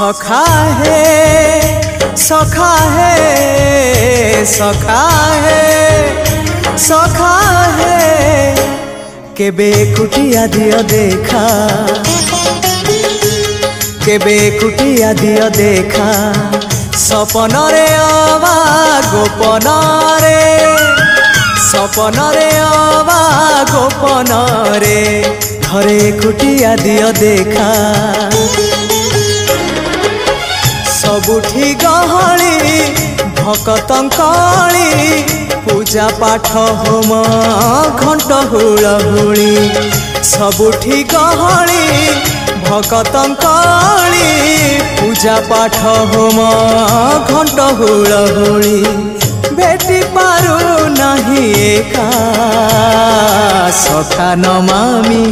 सखा है सखा है सखा है सखा है केबे कुटिया दियो देखा केबे कुटिया दियो देखा सपन रे अवा गोपन रे सपन रे अवा गोपन रे घरे कुटिया दियो देखा सबुठी गहली भकतंकली पूजा पाठ होम घंट हुलहुली सबुठी गहली भकतंकली पूजा पाठ होम घंट हुलहुली भेटी पारु नहीं एका सखा नमामि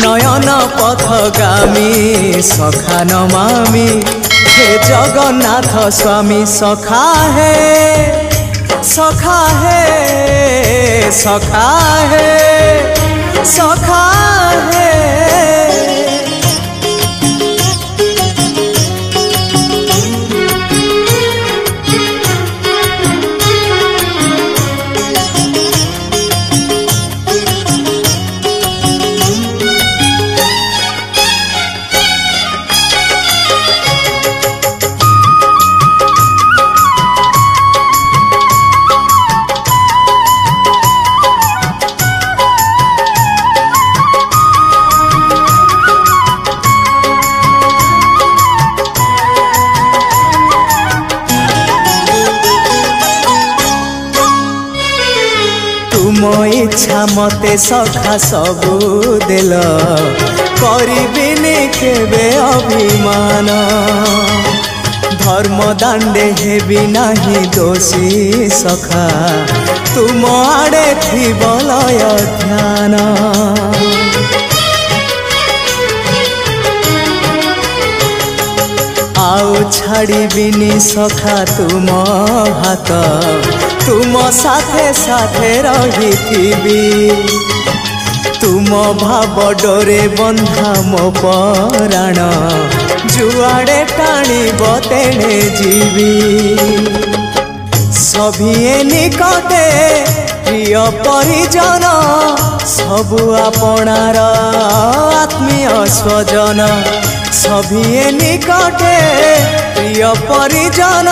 नयन पथगामी सखा नमामि हे जगन्नाथ स्वामी सखा है सखा है सखा है सखा है। इच्छा मते सखा सबू देल करिबिनी केबे अभिमान धर्म दांडे हेबी नाही दोषी सखा तुम आड़े थी बलय ध्यान आउ छाड़िबिनी सखा तुम हाथ तुम साथे साथे रही तुम भाव डोरे बंधा मो पराण जुआड़े टाणी तेणे जीवी सभिए निकटे प्रिय परिजन सबु आपणार आत्मीय स्वजन सभिए निकटे प्रिय परिजन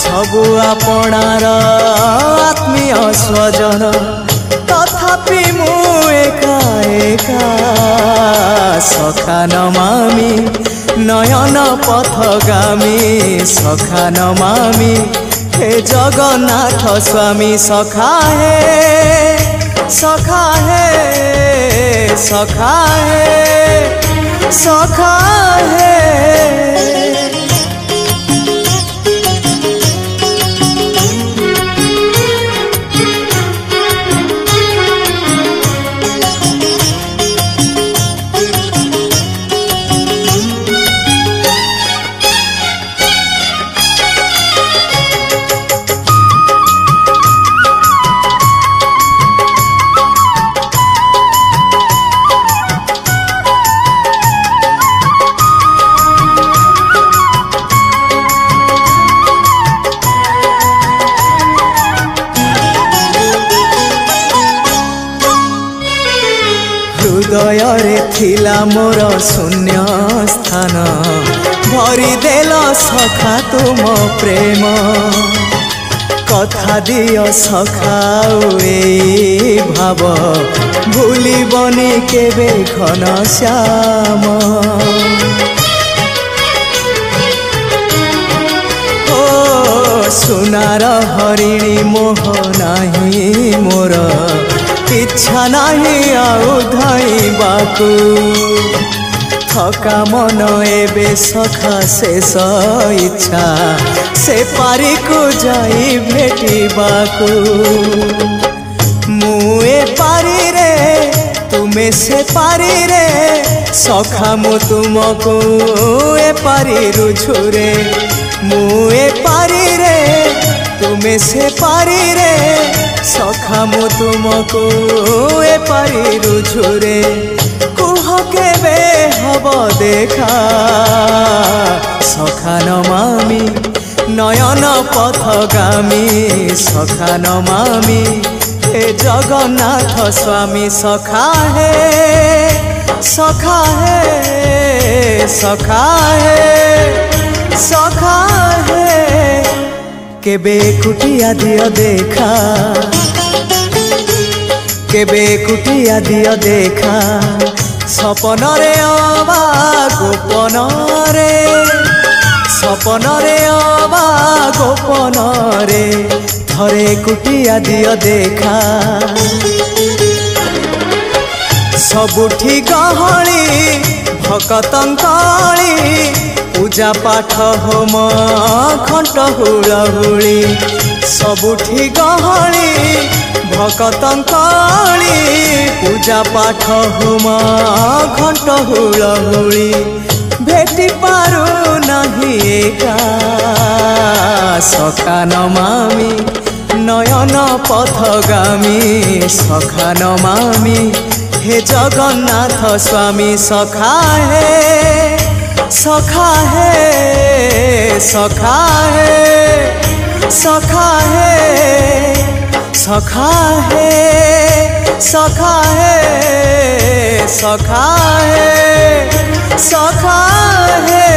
सबु आपणार आत्मीय स्वजन तथापि मु एका एका सखा नमामि नयन पथगामी सखा नमामि हे जगन्नाथ स्वामी सखा है सखा है सखा है सखा है। हृदय रे थिला मोर शून्य स्थान भरी देल सखा तुम प्रेम कथा दियो सखा ए भाव भूलिबनी केबे घन श्याम ओ सुनार हरिणी मोह नाही मोर इच्छा नहीं आउ धाइबाकू थका मन एबे सखा शेष इच्छा से पारी को जाई भेटिबाकू मुए पारी रे तुमे से पारी रे सखा मु तुमको ए पारी रुझुरे मुए पारी रे तुमे से पारी रे सखा मु तुमको ए पारी रुझुरे कुह केबे हब देखा सखा नमामि हे जगन्नाथ स्वामी सखा है सखा है सखा है सखा है केबे कुटिया दियो देखा केबे कुटिया दियो देखा सपन रे अबा गोपन रे सपन रे अबा गोपन रे थरे कुटिया दियो देखा सबुठी गहली भकतंकली पूजा पाठ होम घंट हुलहुली सबुठी गहली भकतंकली पूजा पाठ होम घंट हुलहुली भेटी पारु नहीं एका सखा नमामि नयन पथगामी सखा नमामि हे जगन्नाथ स्वामी सखा है सखा है सखा है सखा है सखा है सखा है सखा है सखा है।